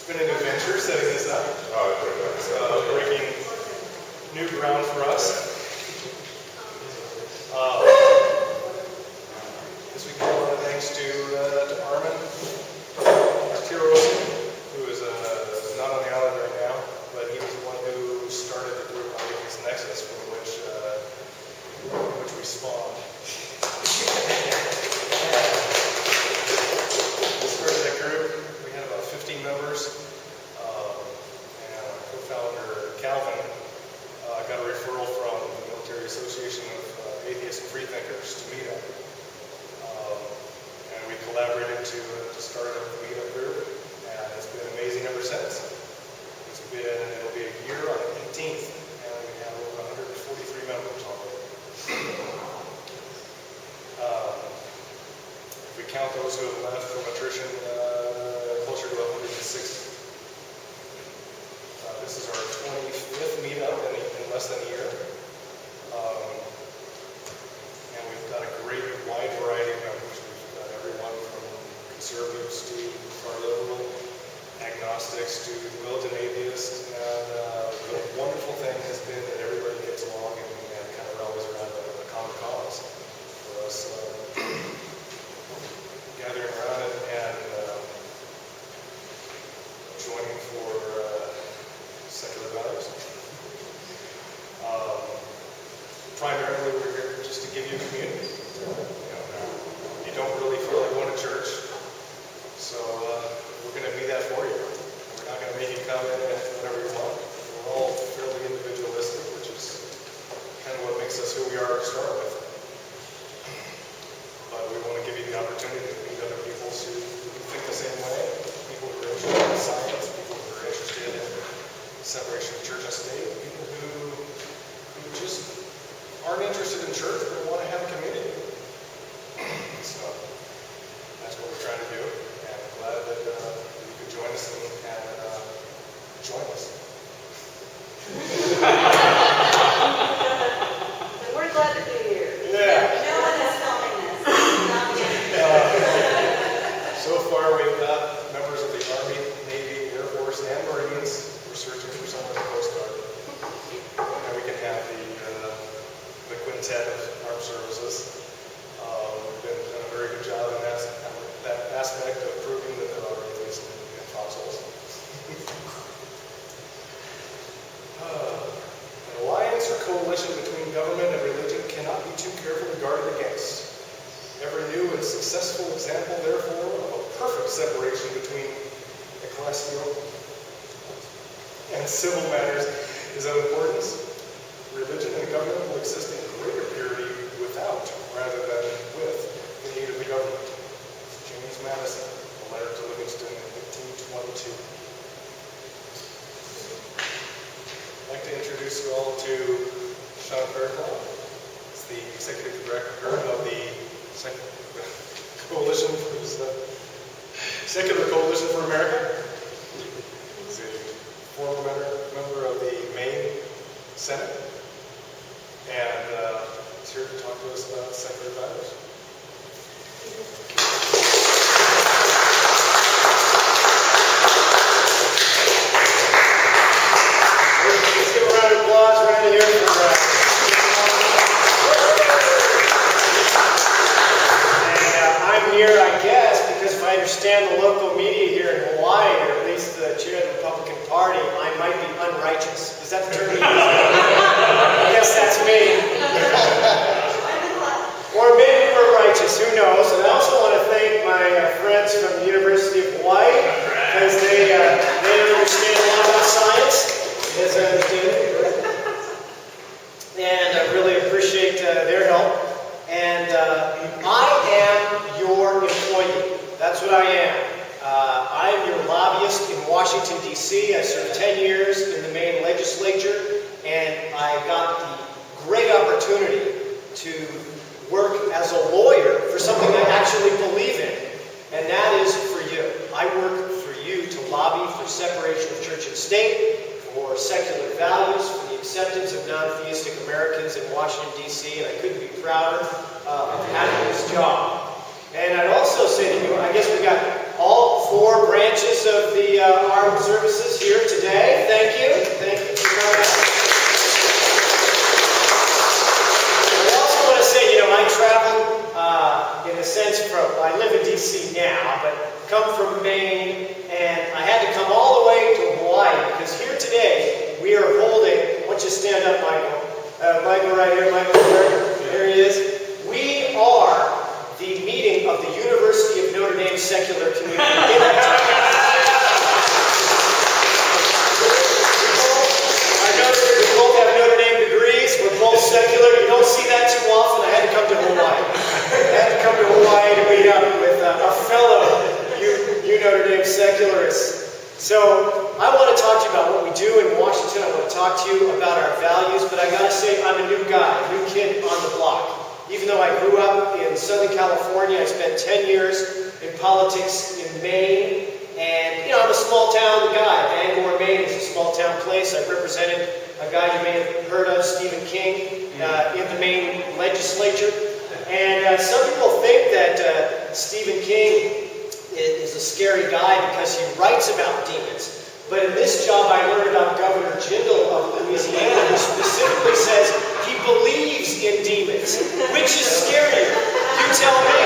It's been an adventure setting this up. It's breaking new ground for us. This week, a lot of thanks to Armin Artiros, who is not on the island right now, but he was the one who started the group on this Nexus, from which we spawned. We started that group. We had about 15 members, and our co-founder Calvin got a referral from the Military Association of Atheist and Freethinkers to meet up. And we collaborated to start a meetup group, and it's been amazing ever since. It'll be a year on the 18th, and we have over 143 members already. If we count those who have left from attrition, closer to 160. This is our 25th meetup in less than a year. And we've got a great wide variety of members. We've got everyone from conservatives to far liberal, agnostics to militant atheists. And the wonderful thing has been that everybody gets along and kind of rallies around a common cause for us. Gathering around it and joining for secular values. Primarily, we're here just to give you community. You don't really feel like going to church, so we're going to be that for you. We're not going to make you come in and whatever you want. We're all fairly individualistic, which is kind of what makes us who we are to start with. But we want to give you the opportunity to meet other people who think the same way, people who are interested in science, people who are interested in separation of church and state, people who just aren't interested in church but want to have a community. So that's what we're trying to do, and I'm glad that you could join us and join us. And we're glad to be here. Yeah. No one is filming this. So far, we've got members of the Army, Navy, Air Force, and Marines. We're searching for someone in the Coast Guard. And we can have the quintet of armed services. We've done a very good job in that aspect of proving that there are atheists in foxholes. An alliance or coalition between government and religion cannot be too carefully guarded against. Every new and successful example, therefore, of a perfect separation between ecclesial and civil matters is of importance. Religion and government will exist in greater purity without, rather than with, the aid of the government. James Madison, a letter to Livingston in 1822. I'd like to introduce you all to Sean Faircloth. He's the executive director of the Secular Coalition for America. He's a former member of the Maine Senate, and he's here to talk to us about secular values. Let's give a round of applause right here for I'm here, I guess, because if I understand the local media here in Hawaii, or at least the chair of the Republican Party, I might be unrighteous. Is that the term you use? I guess that's me. Or maybe we're righteous, who knows? And I also want to thank my friends from the University of Hawaii, because they understand a lot about science, as I understand it. And I really appreciate their help. And I am your employee. That's what I am. I am your lobbyist in Washington, D.C. I served 10 years in the Maine legislature, and I got the great opportunity to work as a lawyer for something I actually believe in, and that is for you. I work for you to lobby for separation of church and state, for secular values, for the acceptance of non-theistic Americans in Washington, D.C., and I couldn't be prouder of having this job. And I'd also say to you, I guess we got all four branches of the Armed Services here today. Thank you. Thank you for coming out. I also want to say, I traveled in a sense I live in D.C. now, but come from Maine, and I had to come all the way to Hawaii, because here today we are holding, why don't you stand up, Michael? Michael right here, Michael there he is. We are the meeting of the University of Notre Dame Secular Community. I know we both have Notre Dame degrees, we're both secular, you don't see that too often. I had to come to Hawaii. To meet up with a fellow Notre Dame secularists. So I want to talk to you about what we do in Washington. I want to talk to you about our values, but I got to say I'm a new guy, a new kid on the block. Even though I grew up in Southern California, I spent 10 years in politics in Maine, and I'm a small town guy. Bangor, Maine is a small town place. I represented a guy you may have heard of, Stephen King, in the Maine legislature. And some people think that Stephen King is a scary guy because he writes about demons. But in this job, I learned about Governor Jindal of Louisiana, who specifically says he believes in demons. Which is scarier? You tell me.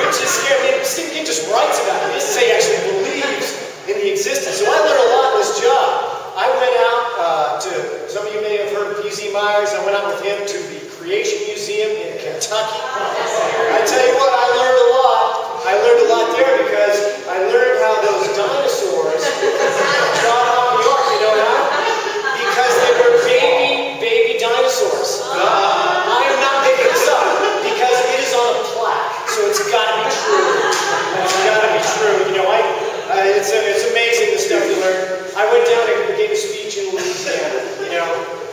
Which is scarier? Stephen King just writes about it. He doesn't say he actually believes in the existence. So I learned a lot in this job. I went out to, some of you may have heard of P.Z. Myers. I went out with him to the Creation Museum in Kentucky. I tell you what, I learned a lot. I learned a lot there because I learned how those dinosaurs got on the ark. You know how? Because they were baby dinosaurs. I am not making this up because it is on a plaque, so it's got to be true. It's got to be true. It's amazing the stuff you learn. I went down and gave a speech in Louisiana.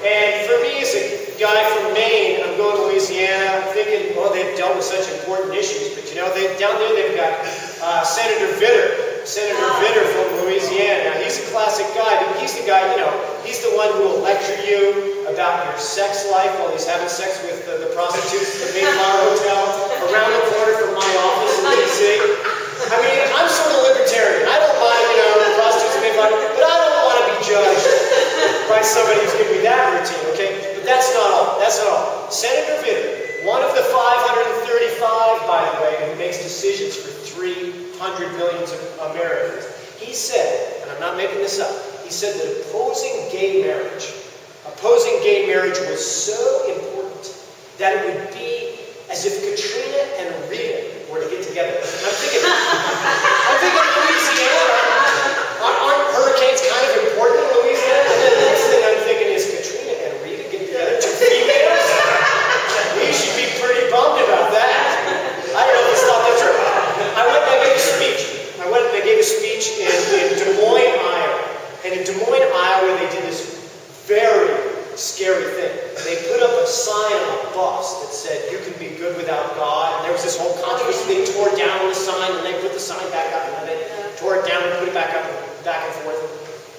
And for me as a guy from Maine, I'm going to Louisiana, thinking, they've dealt with such important issues, but down there they've got Senator Vitter from Louisiana. Now he's a classic guy, but he's the guy, he's the one who will lecture you about your sex life while he's having sex with the prostitutes at the Mayflower Hotel around the corner from my office in D.C. I mean, I'm sort of libertarian. I don't mind, the prostitutes at Mayflower, but I don't want to be judged by somebody who's giving me that routine, okay? But that's not all. Senator Vitter, one of the 535, by the way, who makes decisions for 300 million Americans, he said, and I'm not making this up, he said that opposing gay marriage was so important that it would be as if Katrina and Rita were to get together. And I'm thinking Louisiana, aren't hurricanes kind of important in Louisiana? And then the next thing I'm thinking is Katrina and Rita get together, two females? We should be pretty bummed about that. I don't know if it's not that true. I went and I gave a speech in Des Moines, Iowa. And in Des Moines, Iowa, they did this very scary thing. They put up a sign on a bus that said, "You can be good without God." And there was this whole controversy. They tore down the sign, and they put the sign back up, and then they tore it down and put it back up, and back and forth.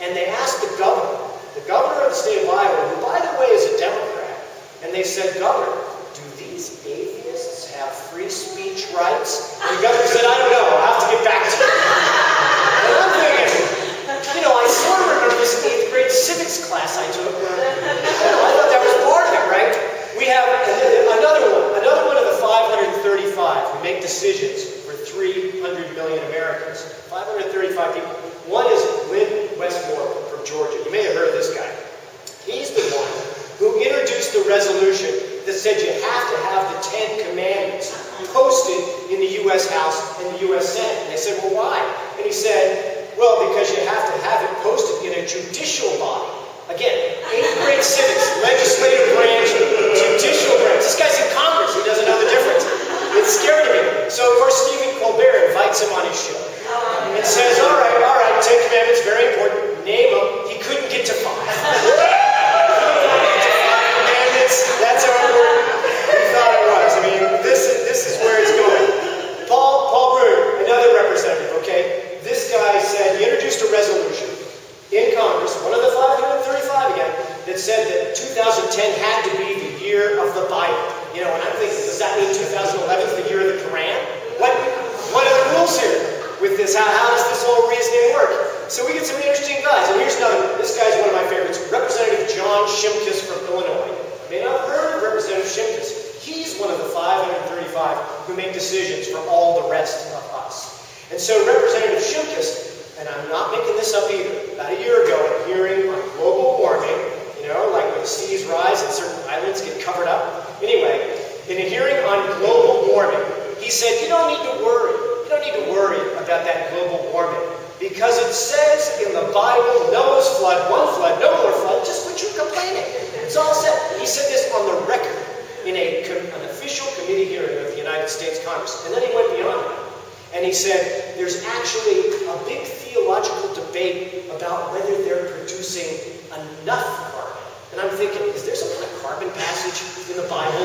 And they asked the governor of the state of Iowa, who, by the way, is a Democrat, and they said, "Governor, do these atheists have free speech rights?" And the governor said, "I don't know. I'll have to get back to you." And I'm thinking, I sort of remember this 8th grade civics class I took. I thought that was part of it, right? We have another one of the 535 who make decisions for 300 million Americans. 535 people. One is Lynn Westmoreland from Georgia. You may have heard of this guy. He's the one who introduced the resolution that said you have to have the 10 Commandments posted in the U.S. House and the U.S. Senate. And they said, well, why? And he said, well, because you have to have it posted in a judicial body. Again, 8th grade civics, legislative branch, judicial branch. This guy's in Congress. He doesn't know the difference. It's scary to me. So, of course, Stephen Colbert invites him on his show and says, all right, 10 Commandments, very important. Name them. He couldn't get to 5. Commandments, that's how important we thought it was. I mean, this is where it's going. Paul Brewer, another representative, okay? This guy said, he introduced a resolution in Congress, one of the 535 again, that said that 2010 had to be the year of the Bible. And I'm thinking, does that mean 2011 is the year of the Quran? What are the rules here with this? How how does this whole reasoning work? So we get some interesting guys. And here's another. This guy's one of my favorites. Representative John Shimkus from Illinois. I may not have heard of Representative Shimkus. He's one of the 535 who make decisions for all the rest of us. And so Representative Shimkus, and I'm not making this up either, about a year ago, in a hearing on global warming, like when the seas rise and certain islands get covered up. Anyway, in a hearing on global warming, he said, you don't need to worry. You don't need to worry about that global warming. Because it says in the Bible, Noah's flood, one flood, no more flood, just what you're complaining. It's all said. He said this on the record in an official committee hearing of the United States Congress. And then he went beyond that. And he said, there's actually a big theological debate about whether they're producing enough carbon. And I'm thinking, is there some kind of carbon passage in the Bible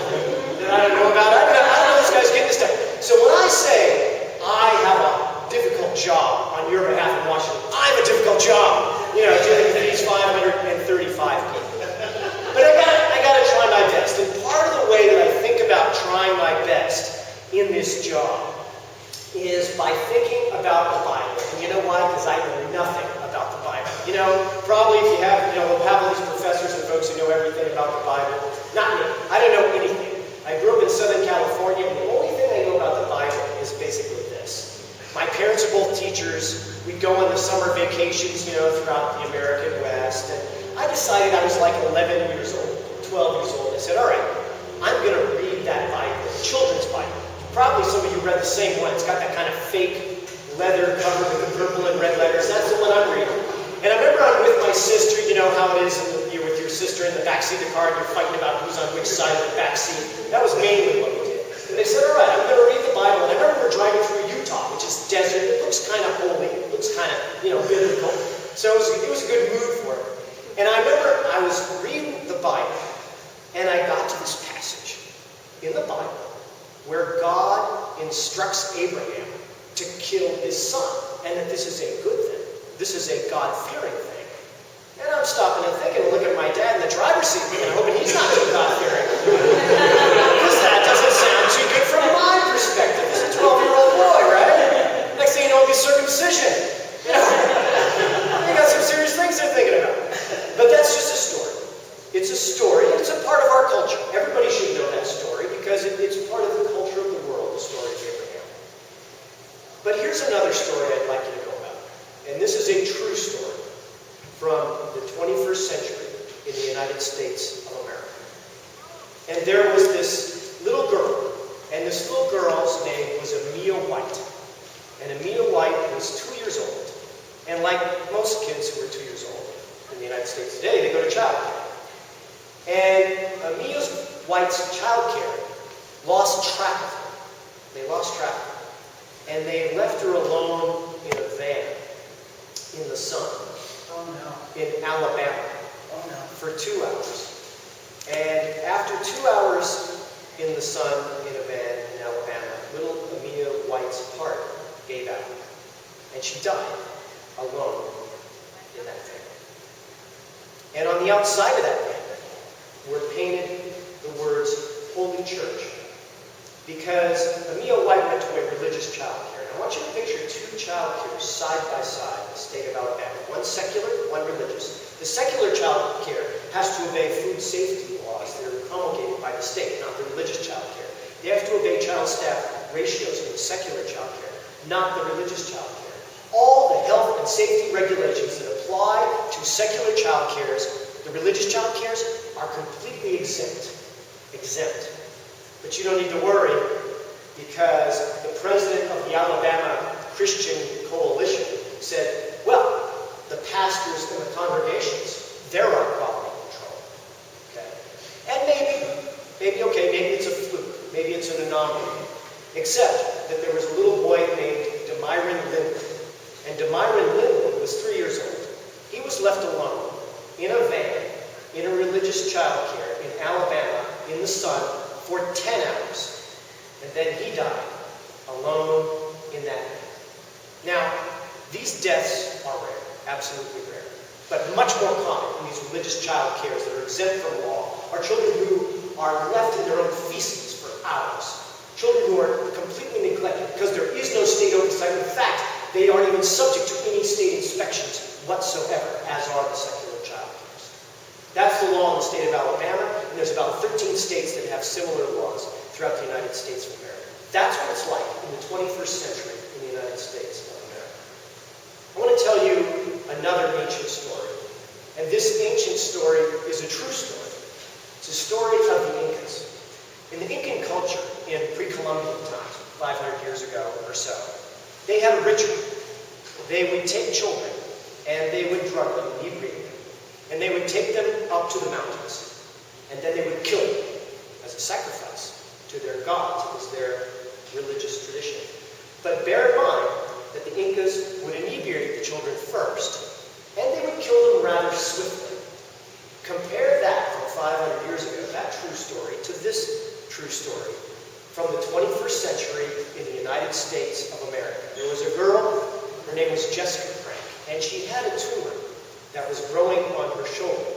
that I don't know about? I don't know this guy's getting this stuff. So when I say I have a difficult job on your behalf in Washington, I have a difficult job, dealing with these 535 people. But I gotta try my best. And part of the way that I think about trying my best in this job is by thinking about the Bible. And you know why? Because I know nothing about the Bible. Probably if you have, we'll have all these professors and folks who know everything about the Bible. Not me. I don't know anything. I grew up in Southern California, and the only thing I know about the Bible is basically this. My parents are both teachers. We'd go on the summer vacations, throughout the American West. And I decided I was like 11 years old, 12 years old. I said, all right, I'm going to read that Bible, the children's Bible. Probably some of you read the same one. It's got that kind of fake leather cover with the purple and red letters. That's the one I'm reading. And I remember I'm with my sister. You know how it is you're with your sister in the backseat of the car and you're fighting about who's on which side of the backseat. That was mainly what we did. And they said, all right, I'm going to read the Bible. And I remember we're driving through Utah, which is desert. It looks kind of holy. It looks kind of, biblical. So it was a good mood for it. And I remember I was reading the Bible, and I got to this passage in the Bible where God instructs Abraham to kill his son, and that this is a good thing. This is a God-fearing thing. And I'm stopping and thinking, looking at my dad in the driver's seat, and hoping he's not too God-fearing. Because that doesn't sound too good from my perspective. He's a 12-year-old boy, right? Next thing you know, it'll be circumcision. They got some serious things they're thinking about. But that's just a story. It's a story. It's a part of our culture. Everybody should know that story because it's part of the culture of the world, the story of Abraham. But here's another story I'd like you to know about. And this is a true story from the 21st century in the United States of America. And there was this little girl, and this little girl's name was Amia White. And Amia White was 2 years old. And like most kids who are 2 years old in the United States today, they go to child care. And Amia White's child care lost track of her. They lost track of her. And they left her alone in a van in the sun. Oh no. In Alabama. Oh no. For 2 hours. And after 2 hours in the sun in a van in Alabama, little Amia White's heart gave out. And she died alone in that van. And on the outside of that van were painted the words Holy Church. Because Amia White went to a religious child care. And I want you to picture two child cares side by side in the state of Alabama. One secular, one religious. The secular child care has to obey food safety laws that are promulgated by the state, not the religious child care. They have to obey child staff ratios in the secular child care, not the religious child care. All the health and safety regulations that apply to secular child cares, the religious child cares, are completely exempt. But you don't need to worry because the president of the Alabama Christian Coalition said, well, the pastors and the congregations, they're our quality control. Okay? And maybe it's a fluke. Maybe it's an anomaly. Except that there was a little boy named Demyron Lindley. And Demyron Lindley was 3 years old. He was left alone in a van in a religious child care in Alabama in the sun for 10 hours. And then he died alone in that van. Now, these deaths are rare, absolutely rare. But much more common in these religious child cares that are exempt from law are children who are left in their own feces for hours. Children who are completely neglected because there is no state oversight. In fact, they aren't even subject to any state inspections whatsoever, as are the secular child cares. That's the law in the state of Alabama, and there's about 13 states that have similar laws throughout the United States of America. That's what it's like in the 21st century in the United States of America. I want to tell you another ancient story. And this ancient story is a true story. It's a story of the Incas. In the Incan culture, in pre-Columbian times, 500 years ago or so, they had a ritual. They would take children and they would drug them, inebriate them, and they would take them up to the mountains, and then they would kill them as a sacrifice to their gods. It was their religious tradition. But bear in mind that the Incas would inebriate the children first, and they would kill them rather swiftly. Compare that from 500 years ago, that true story, to this true story from the 21st century in the United States of America. There was a girl, her name was Jessica Crank, and she had a tumor that was growing on her shoulder.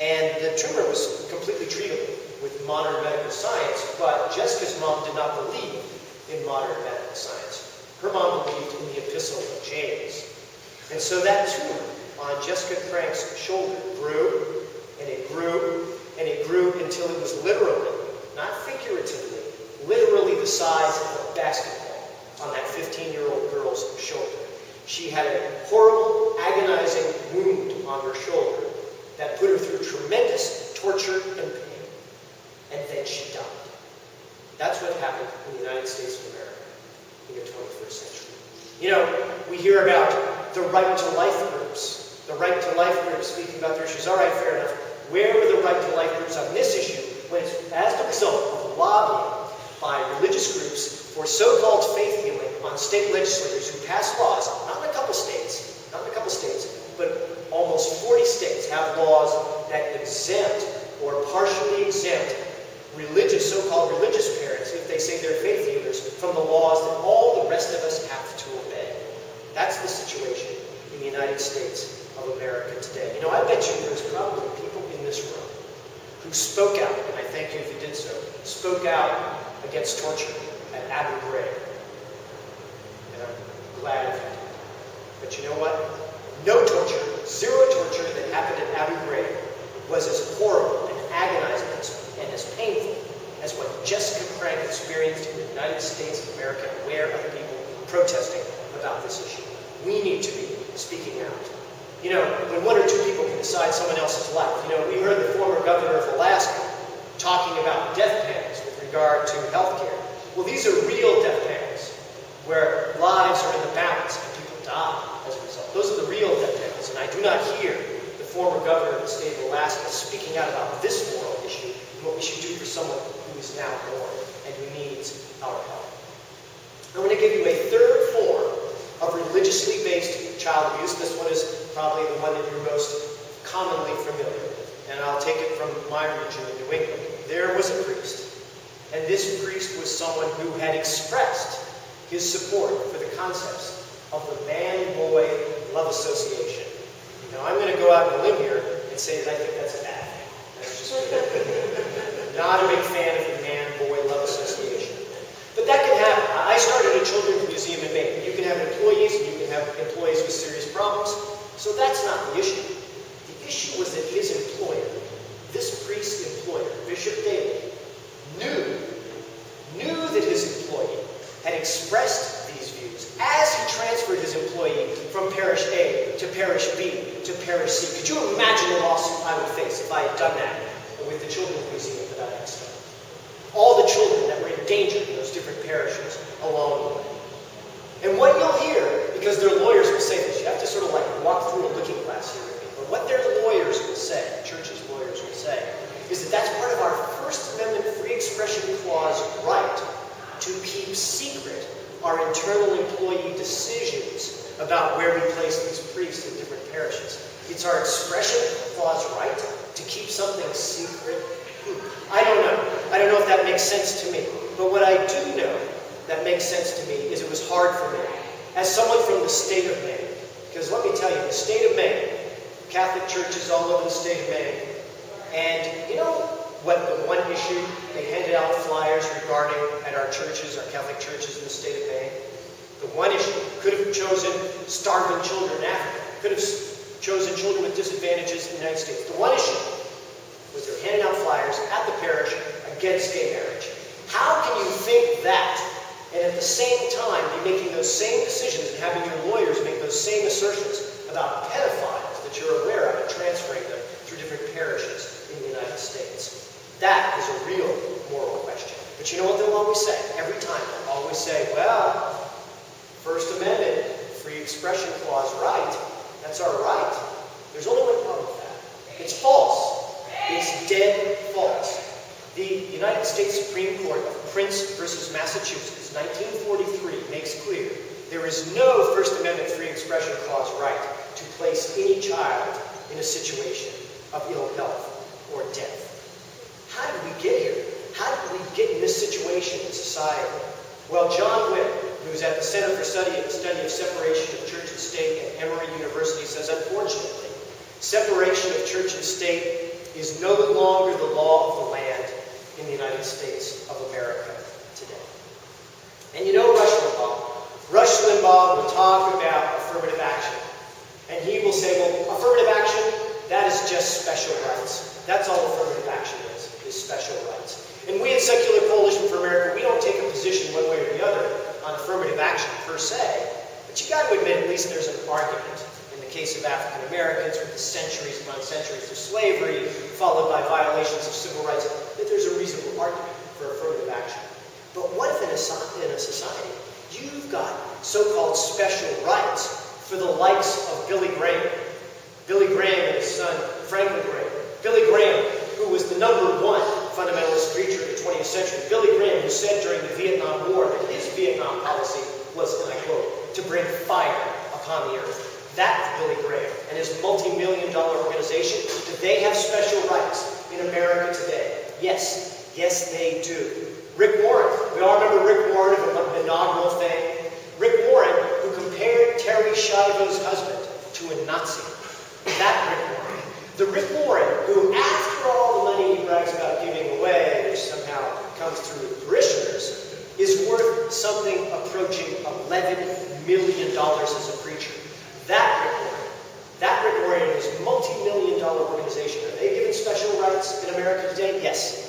And the tumor was completely treatable with modern medical science, but Jessica's mom did not believe in modern medical science. Her mom believed in the Epistle of James. And so that tumor on Jessica Crank's shoulder grew, and it grew, and it grew until it was literally, not figuratively, literally the size of a basketball on that 15-year-old girl's shoulder. She had a horrible, agonizing wound on her shoulder that put her through tremendous torture and pain. And then she died. That's what happened in the United States of America in the 21st century. You know, we hear about the right to life groups. The right to life groups speaking about their issues. All right, fair enough. Where were the right to life groups on this issue when it's as the result of lobbying by religious groups for so-called faith healing on state legislators who pass laws, not in a couple states, but almost 40 states have laws that exempt or partially exempt religious, so-called religious parents, if they say they're faith healers, from the laws that all the rest of us have to obey. That's the situation in the United States of America today. You know, I bet you there's probably people in this room who spoke out, and I thank you if you did so, spoke out against torture at Abu Ghraib. And I'm glad of it. But you know what? No torture, zero torture that happened at Abu Ghraib was as horrible and agonizing and as painful as what Jessica Crank experienced in the United States of America, where other people protesting about this issue. We need to be speaking out. You know, when one or two people can decide someone else's life. You know, we heard the former governor of Alaska talking about death panels with regard to health care. Well, these are real death panels where lives are in the balance and people die as a result. Those are the real death panels, and I do not hear the former governor of the state of Alaska speaking out about this moral issue and what we should do for someone who is now born and who needs our help. I'm going to give you a third form of religiously based child abuse. This one is probably the one that you're most commonly familiar with. And I'll take it from my region in New England. There was a priest. And this priest was someone who had expressed his support for the concepts of the man-boy love association. Now, I'm going to go out on a limb here and say that I think that's a bad thing. That's just not a big fan of the man-boy love association. But that can happen. I started a children's museum in Maine. You can have employees, and you can have employees with serious problems. So that's not the issue. The issue was that his employer, this priest's employer, Bishop Daly, knew that his employee had expressed these views as he transferred his employee from parish A to parish B to parish C. Could you imagine the lawsuit I would face if I had done that with the children's museum that I had started? All the children that were in danger in those different parishes along the way. And what you'll hear, because their lawyers will say this, you have to sort of like walk through a looking glass here with me, but what their lawyers will say, the church's lawyers will say, is that that's part of our First Amendment Free Expression Clause right to keep secret our internal employee decisions about where we place these priests in different parishes. It's our expression clause right to keep something secret. I don't know. I don't know if that makes sense to me. But what I do know that makes sense to me is it was hard for me. As someone from the state of Maine, because let me tell you, the state of Maine, Catholic churches all over the state of Maine, and you know what the one issue they handed out flyers regarding at our churches, our Catholic churches in the state of Maine? The one issue. Could have chosen starving children in Africa. Could have chosen children with disadvantages in the United States. The one issue was they're handing out flyers at the parish against gay marriage. How can you think that and at the same time be making those same decisions and having your lawyers make those same assertions about pedophiles that you're aware of and transferring them through different parishes in the United States? That is a real moral question. But you know what they'll always say? Every time they'll always say, well, First Amendment, free expression clause, right? That's our right. There's only one problem with that. It's false. It's dead false. The United States Supreme Court of Prince versus Massachusetts, 1943, makes clear there is no First Amendment free expression clause right to place any child in a situation of ill health or death. How did we get here? How did we get in this situation in society? Well, John Witt, who's at the Center for Study of Separation of Church and State at Emory University, says, unfortunately, separation of church and state is no longer the law of the land in the United States of America today. And you know Rush Limbaugh. Rush Limbaugh will talk about affirmative action. And he will say, well, affirmative action, that is just special rights. That's all affirmative action is special rights. And we at Secular Coalition for America, we don't take a position one way or the other on affirmative action per se. But you got to admit, at least there's an argument. In the case of African Americans, with the centuries upon centuries of slavery, followed by violations of civil rights, that there's a reasonable argument for affirmative action. But what if in a society, you've got so-called special rights for the likes of Billy Graham? Billy Graham and his son, Franklin Graham. Billy Graham, who was the #1 fundamentalist preacher of the 20th century. Billy Graham, who said during the Vietnam War that his Vietnam policy was, and I quote, to bring fire upon the earth. That Billy Graham and his multi-million-dollar organization, do they have special rights in America today? Yes. Yes, they do. Rick Warren. We all remember Rick Warren of the inaugural thing. Rick Warren, who compared Terry Schiavo's husband to a Nazi. That Rick Warren. The Rick Warren, who after all the money he brags about giving away, which somehow comes through parishioners, is worth something approaching $11 million as a preacher. That Rick Warren and his multi-million-dollar organization, are they given special rights in America today? Yes.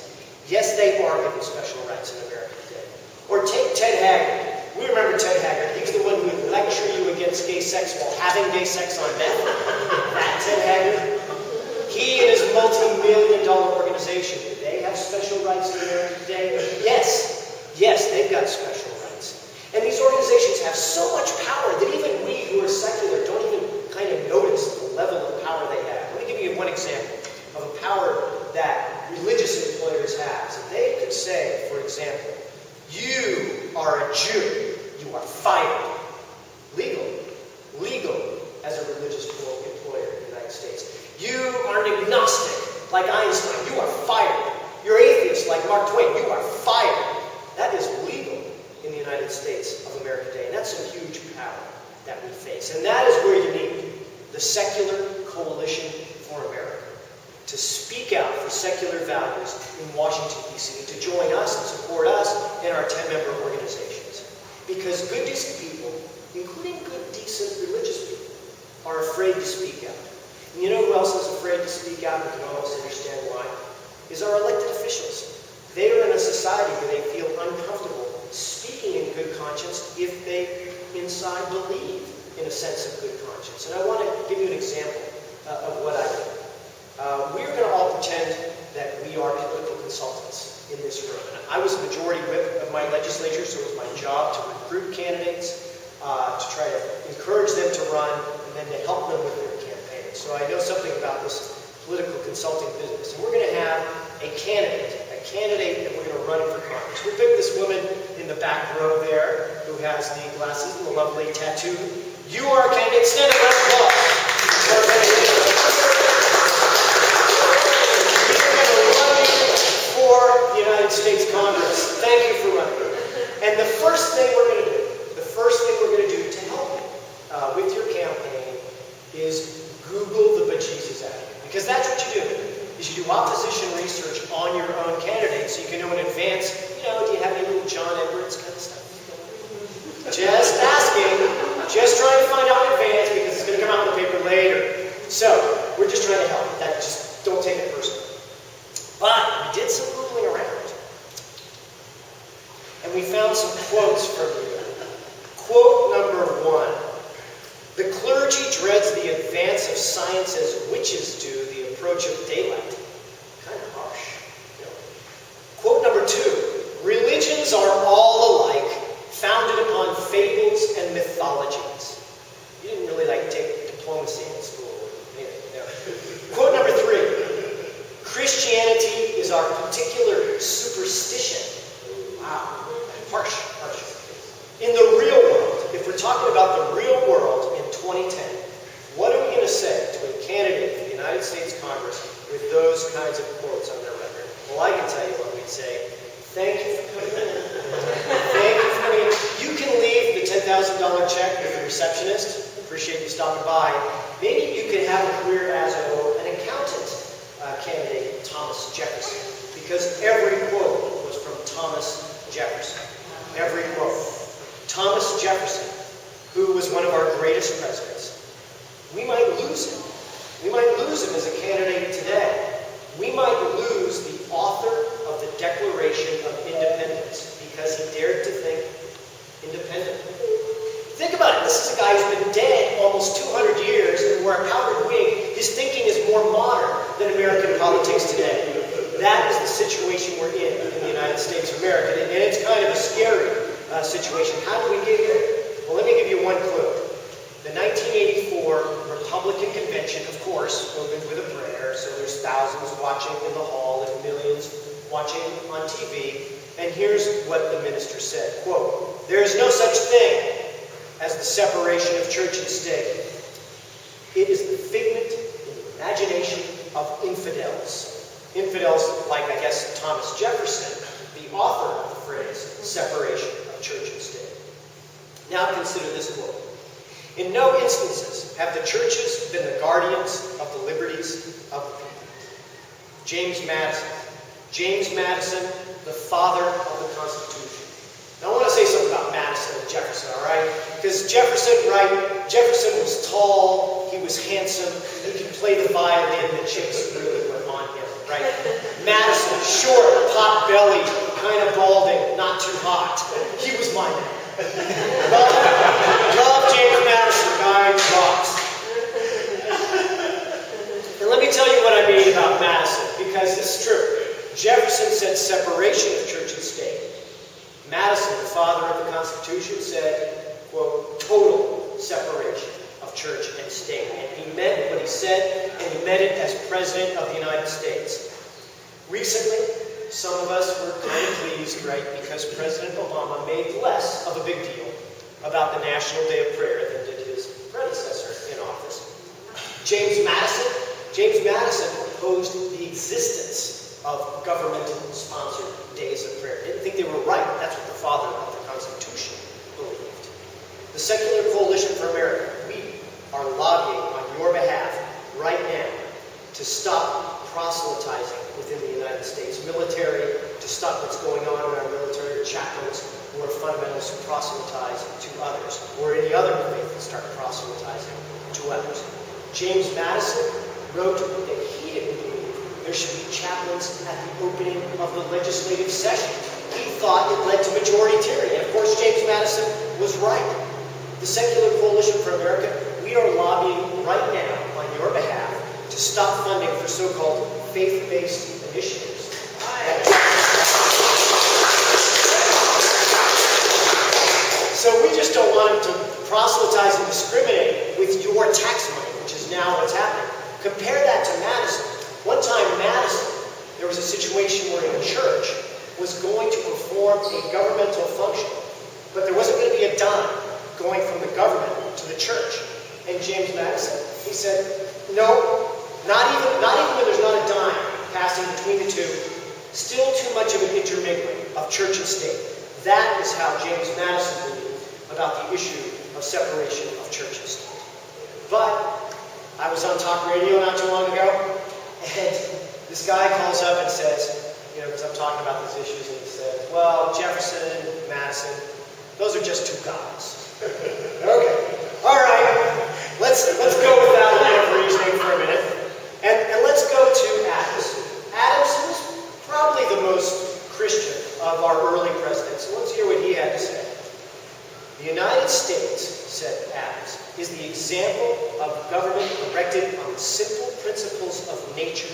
Yes, they are given special rights in America today. Or take Ted Haggard. We remember Ted Haggard. He's the one who would lecture you against gay sex while having gay sex on meth. That Ted Haggard. He and his multi-million-dollar organization, do they have special rights in America today? Yes. Yes, they've got special rights. And these organizations have so much power that even we who are secular don't even kind of notice the level of power they have. Let me give you one example of a power that religious employers have. So they could say, for example, you are a Jew, you are fired. Legal as a religious employer in the United States. You are an agnostic, like Einstein, you are fired. You're atheist, like Mark Twain, you are fired. That is legal in the United States of America today. And that's some huge power that we face. And that is where you need the Secular Coalition for America to speak out for secular values in Washington, D.C., to join us and support us in our 10-member organizations. Because good, decent people, including good, decent religious people, are afraid to speak out. And you know who else is afraid to speak out, and we can almost understand why? Is our elected officials. They are in a society where they feel uncomfortable speaking in good conscience if they inside believe in a sense of good conscience. And I want to give you an example of what I do. We're going to all pretend that we are political consultants in this room. And I was majority whip of my legislature, so it was my job to recruit candidates, to try to encourage them to run, and then to help them with their campaigns. So I know something about this political consulting business. And we're going to have a candidate that we're going to run for Congress. We picked this woman in the back row there who has the glasses and the lovely tattoo. You are a candidate. Stand up, round of applause. We're going to run you for the United States Congress. Thank you for running. And the first thing we're going to do, to help you with your campaign is Google the bejesus out of you. Because that's what you do. Is you do opposition research on your own candidate so you can know in advance, do you have any little John Edwards kind of stuff? Just ask asking, just trying to find out in advance because it's going to come out in the paper later. So, we're just trying to help. Just don't take it personally. But we did some Googling around. And we found some quotes from you. Quote number 1. The clergy dreads the advance of science as witches do the approach of daylight. Kind of harsh. You know. Quote number 2. Religions are all alike, founded upon fables and mythologies. You didn't really take diplomacy in school. No. Quote number 3. Christianity is our particular superstition. Wow. Harsh. In the real world, if we're talking about the real world in 2010, what are we going to say to a candidate for the United States Congress with those kinds of quotes on their record? Well, I can tell you what we'd say. Thank you for coming in. Thank you for coming in. You can leave the $10,000 check with the receptionist. Appreciate you stopping by. Maybe you can have a career as an accountant candidate, Thomas Jefferson, because every quote was from Thomas Jefferson. Every quote. Thomas Jefferson, who was one of our greatest presidents. We might lose him. We might lose him as a candidate today. We might lose the author of the Declaration of Independence because he dared to think independently. Think about it. This is a guy who's been dead almost 200 years and wore a powdered wig. His thinking is more modern than American politics today. That is the situation we're in the United States of America, and it's kind of a scary situation. How did we get here? Well, let me give you one clue. The 1984 Republican Convention, of course, opened with a prayer, so there's thousands watching in the hall and millions watching on TV. And here's what the minister said, quote, "There is no such thing as the separation of church and state. It is the figment in the imagination of infidels." Infidels like, I guess, Thomas Jefferson, the author of the phrase, separation of church and state. Now consider this quote. "In no instances have the churches been the guardians of the liberties of the people." James Madison. James Madison, the father of the Constitution. Now I want to say something about Madison and Jefferson, all right? Because Jefferson was tall, he was handsome, he could play the violin, the chicks really were on him, right? Madison, short, pot-bellied, kind of balding, not too hot. He was my man. Love James Madison, guy rocks. And let me tell you what I mean about Madison, because it's true. Jefferson said separation of church and state. Madison, the father of the Constitution, said, quote, total separation of church and state. And he meant what he said, and he meant it as President of the United States. Recently, some of us were kind of pleased, right, because President Obama made less of a big deal about the National Day of Prayer than did his predecessor in office. James Madison opposed the existence of government-sponsored days of prayer. Didn't think they were right. That's what the father of the Constitution believed. The Secular Coalition for America, we are lobbying on your behalf right now to stop proselytizing within the United States military, to stop what's going on in our military chaplains who are fundamentalists who proselytize to others, or any other faith that start proselytizing to others. James Madison wrote that he didn't believe there should be chaplains at the opening of the legislative session. He thought it led to majority tyranny. And of course, James Madison was right. The Secular Coalition for America, we are lobbying right now on your behalf to stop funding for so-called faith-based initiatives. So we just don't want him to proselytize and discriminate with your tax money, which is now what's happening. Compare that to Madison. One time, Madison, there was a situation where a church was going to perform a governmental function, but there wasn't going to be a dime going from the government to the church. And James Madison, he said, no, not even when there's not a dime passing between the two, still too much of an intermingling of church and state. That is how James Madison believed about the issue of separation of church and state. But I was on talk radio not too long ago, and this guy calls up and says, because I'm talking about these issues, and he says, well, Jefferson, Madison, those are just two guys. Okay. All right. Let's go with that line of reasoning for a minute. And let's go to Adams. Adams was probably the most Christian of our early presidents. So let's hear what he had to say. The United States, said Adams, is the example of government erected on the simple principles of nature.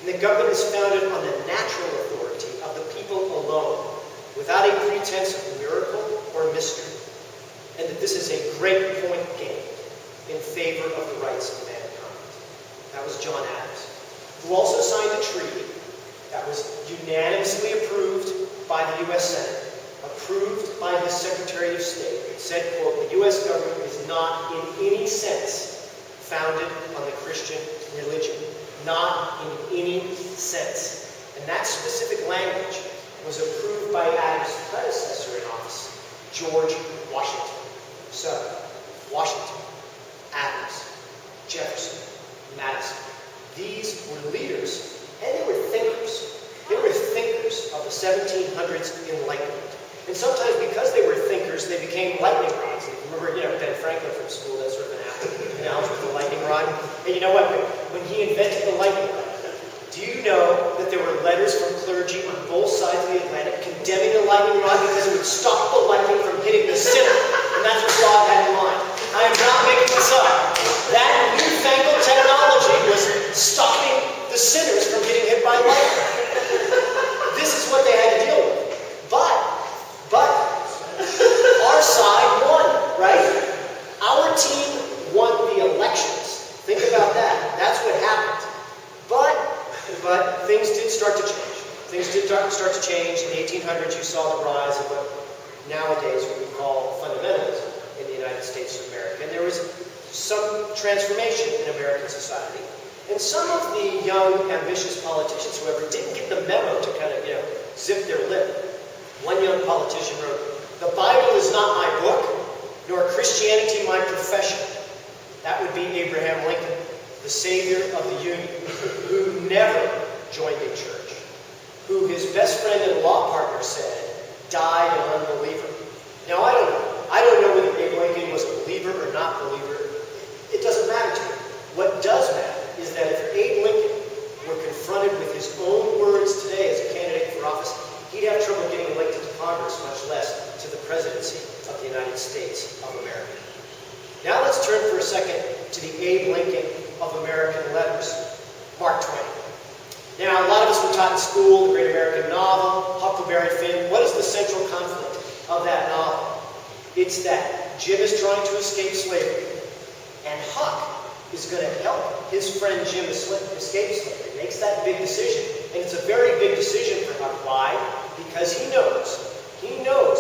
And the government is founded on the natural authority of the people alone, without a pretense of miracle or mystery. And that this is a great point gained in favor of the rights of mankind. That was John Adams, who also signed a treaty that was unanimously approved by the U.S. Senate, approved by his Secretary of State. It said, quote, the U.S. government is not in any sense founded on the Christian religion. Not in any sense. And that specific language was approved by Adams' predecessor in office, George Washington. So, Washington, Adams, Jefferson, Madison. These were leaders, and they were thinkers. They were thinkers of the 1700s Enlightenment. And sometimes because they were thinkers, they became lightning rods. Remember, Ben Franklin from school, that's sort of an analogy with the lightning rod. And you know what? When he invented the lightning rod, do you know that there were letters from clergy on both sides of the Atlantic condemning the lightning rod because it would stop the lightning from hitting the sinner? And that's what God had in mind. I am not making this up. That newfangled technology was stopping the sinners from getting hit by lightning. This is what they had to deal with. But our side won, right? Our team won the elections. Think about that. That's what happened. But things did start to change. Things did start to change. In the 1800s, you saw the rise of what nowadays we would call fundamentalism in the United States of America. And there was some transformation in American society. And some of the young, ambitious politicians, however, didn't get the memo to kind of, zip their lip. One young politician wrote, "The Bible is not my book, nor Christianity my profession." That would be Abraham Lincoln, the savior of the Union, who never joined a church, who his best friend and law partner said died an unbeliever. Now, I don't know whether Abe Lincoln was a believer or not believer. It doesn't matter to me. What does matter is that if Abe Lincoln were confronted with his own words today as a candidate for office, he'd have trouble getting elected to Congress, much less to the presidency of the United States of America. Now let's turn for a second to the Abe Lincoln of American letters, Mark Twain. Now, a lot of us were taught in school the great American novel, Huckleberry Finn. What is the central conflict of that novel? It's that Jim is trying to escape slavery, and Huck is going to help his friend Jim escape slavery. He makes that big decision, and it's a very big decision for Huck. Why? Because he knows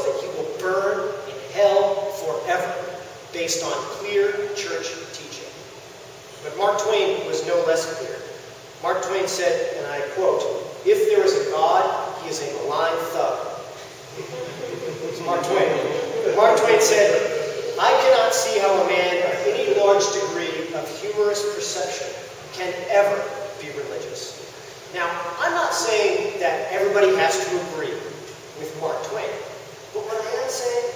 that he will burn in hell forever based on clear church teaching. But Mark Twain was no less clear. Mark Twain said, and I quote, "If there is a God, he is a malign thug." It's Mark Twain. Mark Twain said, "I cannot see how a man of any large degree of humorous perception can ever be religious." Now, I'm not saying that everybody has to agree with Mark Twain, but what I am saying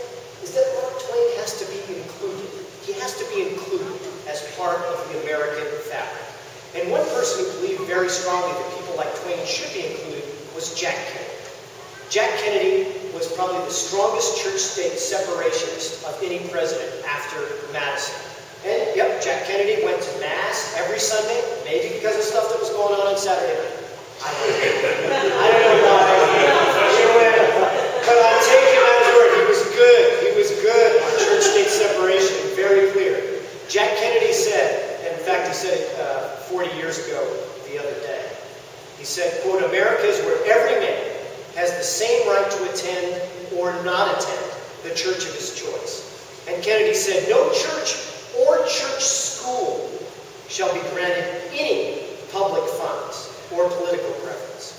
is that Mark Twain has to be included. He has to be included as part of the American fabric. And one person who believed very strongly that people like Twain should be included was Jack Kennedy. Jack Kennedy was probably the strongest church-state separationist of any president after Madison. And yep, Jack Kennedy went to Mass every Sunday, maybe because of stuff that was going on Saturday night. I don't know why. But I take him at his word. He was good. He was good on church-state separation. Very clear. Jack Kennedy said, and in fact he said it 40 years ago the other day. He said, quote, "America is where every man has the same right to attend or not attend the church of his choice." And Kennedy said, "No church or church school shall be granted any public funds or political preference."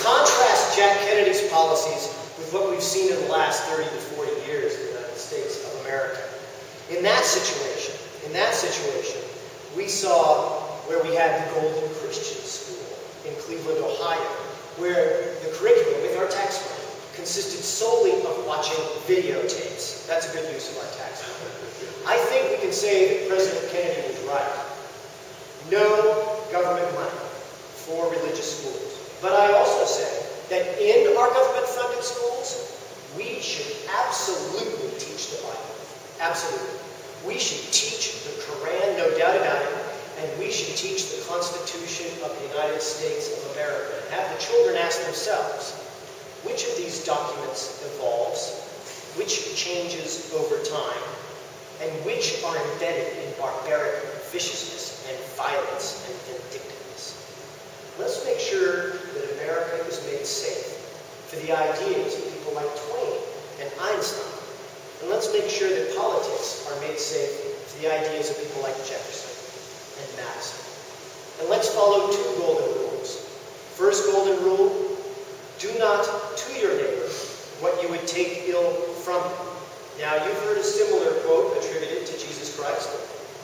Contrast Jack Kennedy's policies with what we've seen in the last 30 to 40 years in the United States of America. In that situation, we saw where we had the Golden Christian School in Cleveland, Ohio, where the curriculum, with our tax money, consisted solely of watching videotapes. That's a good use of our tax money. I think we can say that President Kennedy was right. No government money for religious schools. But I also say that in our government-funded schools, we should absolutely teach the Bible. Absolutely. We should teach the Quran, no doubt about it, and we should teach the Constitution of the United States of America. And have the children ask themselves, which of these documents evolves, which changes over time, and which are embedded in barbaric viciousness and violence and vindictiveness. Let's make sure that America is made safe for the ideas of people like Twain and Einstein. And let's make sure that politics are made safe for the ideas of people like Jefferson and Madison. And let's follow two golden rules. First golden rule, do not to your neighbor what you would take ill from him. Now, you've heard a similar quote attributed to Jesus Christ,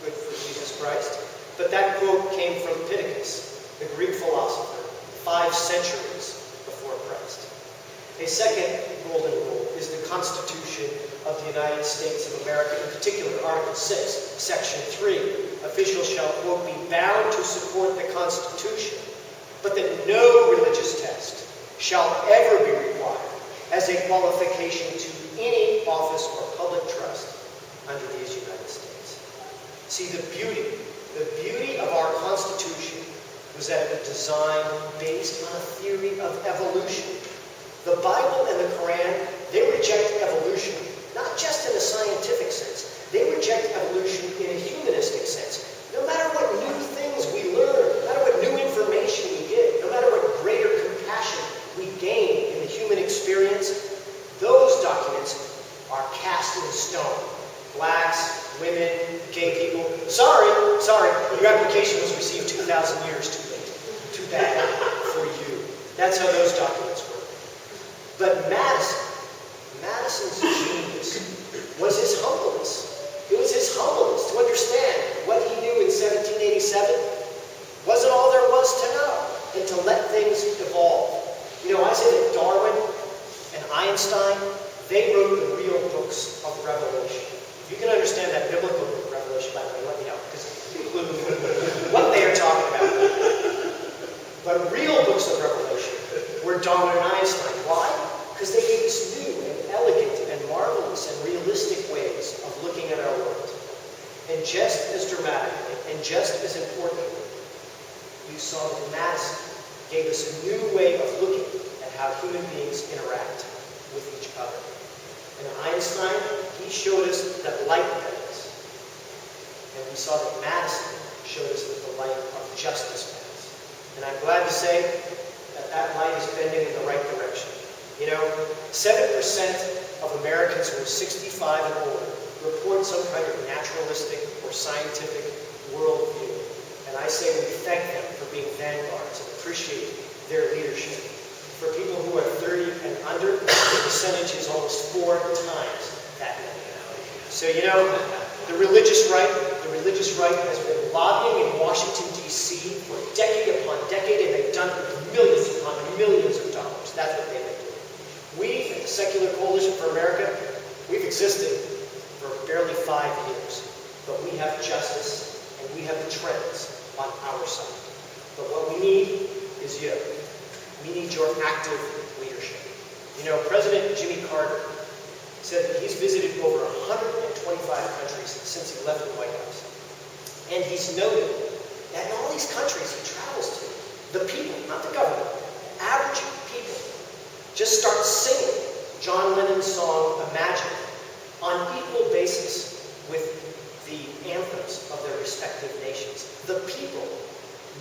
good for Jesus Christ, but that quote came from Pittacus, the Greek philosopher, 5 centuries before Christ. A second golden rule is the Constitution of the United States of America, in particular, Article 6, Section 3. Officials shall, quote, be bound to support the Constitution, but that no religious test shall ever be required as a qualification to any office or public trust under these United States. See, the beauty of our Constitution was that it was designed based on a theory of evolution. The Bible and the Quran, they reject evolution, not just in a scientific sense. They reject evolution in a humanistic sense. No matter what new things we learn, no matter what new information we get, no matter what greater compassion we gain in the human experience, those documents are cast in stone. Blacks, women, gay people. Sorry, your application was received 2,000 years too late. Too bad for you. That's how those documents work. But Madison's genius was his humbleness. It was his humbleness to understand what he knew in 1787 wasn't all there was to know, and to let things evolve. You know, I say that Darwin and Einstein, they wrote the real books of Revelation. If you can understand that biblical book, Revelation, by the way, let me know, because it includes what they are talking about. But real books of Revelation were Darwin and Einstein. Why? Because they gave us new and elegant and marvelous and realistic ways of looking at our world. And just as dramatically, and just as importantly, you saw that Madison gave us a new way of looking at how human beings interact with each other. And Einstein, he showed us that light bends. And we saw that Madison showed us that the light of justice bends. And I'm glad to say that that light is bending in the right direction. You know, 7% of Americans who are 65 and older report some kind of naturalistic or scientific worldview. And I say we thank them for being vanguards and appreciate their leadership. For people who are 30 and under, the percentage is almost 4 times that many. So, you know, the religious right has been lobbying in Washington, D.C. for decade upon decade, and they've done it with millions upon millions of dollars. That's what they've been doing. We, the Secular Coalition for America, we've existed for barely 5 years, but we have justice and we have the trends on our side. But what we need is you. We need your active leadership. You know, President Jimmy Carter said that he's visited over 125 countries since he left the White House. And he's noted that in all these countries he travels to, the people, not the government, average people, just start singing John Lennon's song, Imagine, on equal basis with the anthems of their respective nations. The people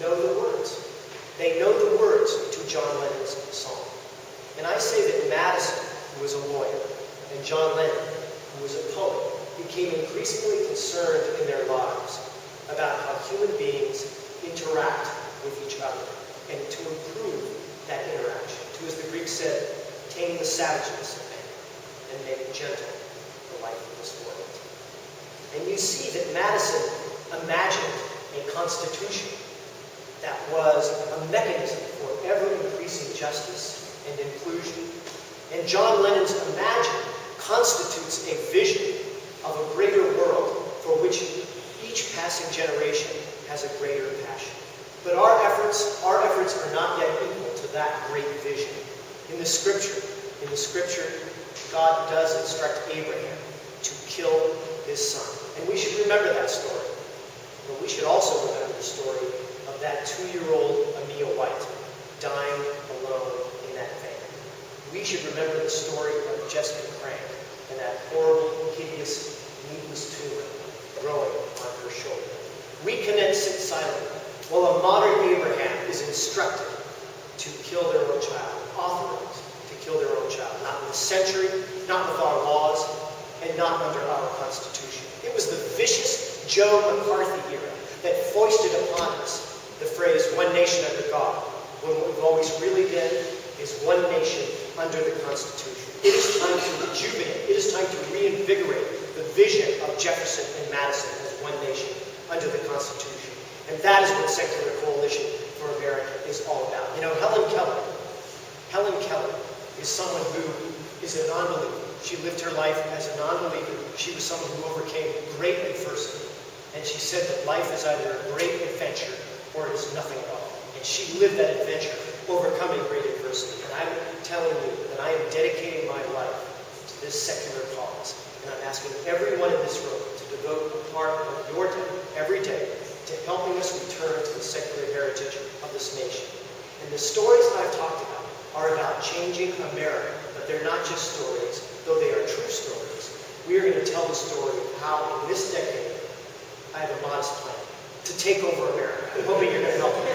know the words. They know the words to John Lennon's song. And I say that Madison, who was a lawyer, and John Lennon, who was a poet, became increasingly concerned in their lives about how human beings interact with each other and to improve that interaction. To, as the Greeks said, tame the savageness of man and make gentle the life of this world. And you see that Madison imagined a constitution that was a mechanism for ever-increasing justice and inclusion, And John Lennon's Imagine constitutes a vision of a greater world for which each passing generation has a greater passion. But our efforts are not yet equal to that great vision. In the scripture, God does instruct Abraham to kill his son. And we should remember that story. But we should also remember the story of that 2-year-old Amia White dying alone in that van. We should remember the story of Jessica Crank and that horrible, hideous, needless tumor growing on her shoulder. We cannot sit silently while a modern Abraham is instructed to kill their own child, authorized to kill their own child, not in this century, not with our laws, and not under our Constitution. It was the vicious Joe McCarthy era that foisted upon us the phrase, one nation under God, when what we've always really been is one nation under the Constitution. It is time to rejuvenate, it is time to reinvigorate the vision of Jefferson and Madison as one nation under the Constitution. And that is what Secular Coalition for America is all about. You know, Helen Keller is someone who is a non-believer. She lived her life as a non-believer. She was someone who overcame great adversity. And she said that life is either a great adventure or it is nothing at all. And she lived that adventure, overcoming great adversity. And I'm telling you that I am dedicating my life to this secular cause. And I'm asking everyone in this room to devote a part of your day, every day, to helping us return to the secular heritage of this nation. And the stories that I've talked about are about changing America, but they're not just stories, though they are true stories. We are going to tell the story of how, in this decade, I have a modest plan to take over America. I'm hoping you're going to help me.